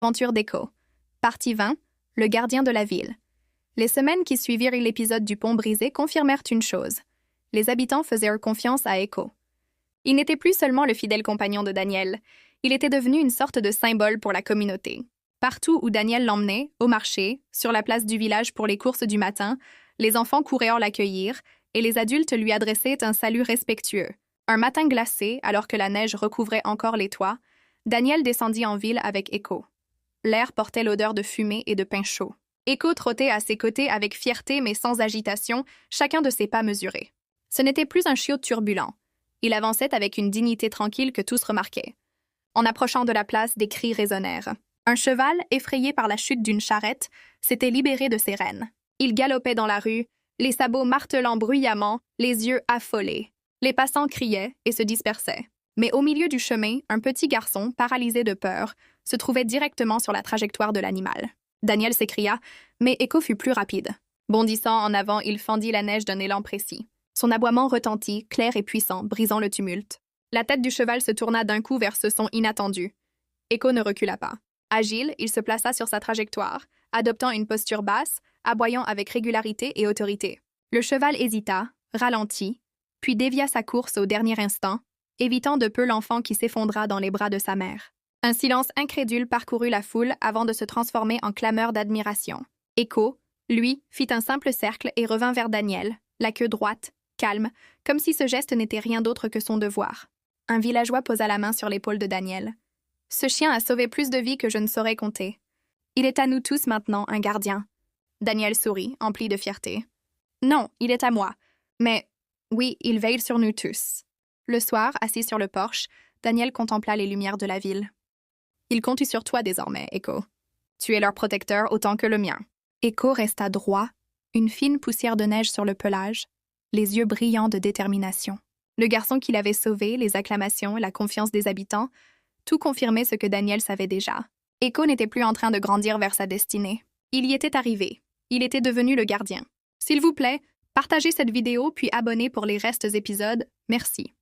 Aventure d'Echo. Partie 20. Le gardien de la ville. Les semaines qui suivirent l'épisode du pont brisé confirmèrent une chose. Les habitants faisaient confiance à Echo. Il n'était plus seulement le fidèle compagnon de Daniel, il était devenu une sorte de symbole pour la communauté. Partout où Daniel l'emmenait, au marché, sur la place du village pour les courses du matin, les enfants couraient en l'accueillir et les adultes lui adressaient un salut respectueux. Un matin glacé, alors que la neige recouvrait encore les toits, Daniel descendit en ville avec Echo. L'air portait l'odeur de fumée et de pain chaud. Echo trottait à ses côtés avec fierté mais sans agitation, chacun de ses pas mesurés. Ce n'était plus un chiot turbulent. Il avançait avec une dignité tranquille que tous remarquaient. En approchant de la place, des cris résonnèrent. Un cheval, effrayé par la chute d'une charrette, s'était libéré de ses rênes. Il galopait dans la rue, les sabots martelant bruyamment, les yeux affolés. Les passants criaient et se dispersaient. Mais au milieu du chemin, un petit garçon, paralysé de peur, se trouvait directement sur la trajectoire de l'animal. Daniel s'écria, mais Echo fut plus rapide. Bondissant en avant, il fendit la neige d'un élan précis. Son aboiement retentit, clair et puissant, brisant le tumulte. La tête du cheval se tourna d'un coup vers ce son inattendu. Echo ne recula pas. Agile, il se plaça sur sa trajectoire, adoptant une posture basse, aboyant avec régularité et autorité. Le cheval hésita, ralentit, puis dévia sa course au dernier instant, évitant de peu l'enfant qui s'effondra dans les bras de sa mère. Un silence incrédule parcourut la foule avant de se transformer en clameur d'admiration. Echo, lui, fit un simple cercle et revint vers Daniel, la queue droite, calme, comme si ce geste n'était rien d'autre que son devoir. Un villageois posa la main sur l'épaule de Daniel. « Ce chien a sauvé plus de vies que je ne saurais compter. Il est à nous tous maintenant, un gardien. » Daniel sourit, empli de fierté. « Non, il est à moi. Mais, oui, il veille sur nous tous. » Le soir, assis sur le porche, Daniel contempla les lumières de la ville. « Ils comptent sur toi désormais, Echo. Tu es leur protecteur autant que le mien. » Echo resta droit, une fine poussière de neige sur le pelage, les yeux brillants de détermination. Le garçon qui l'avait sauvé, les acclamations, la confiance des habitants, tout confirmait ce que Daniel savait déjà. Echo n'était plus en train de grandir vers sa destinée. Il y était arrivé. Il était devenu le gardien. S'il vous plaît, partagez cette vidéo puis abonnez pour les restes épisodes. Merci.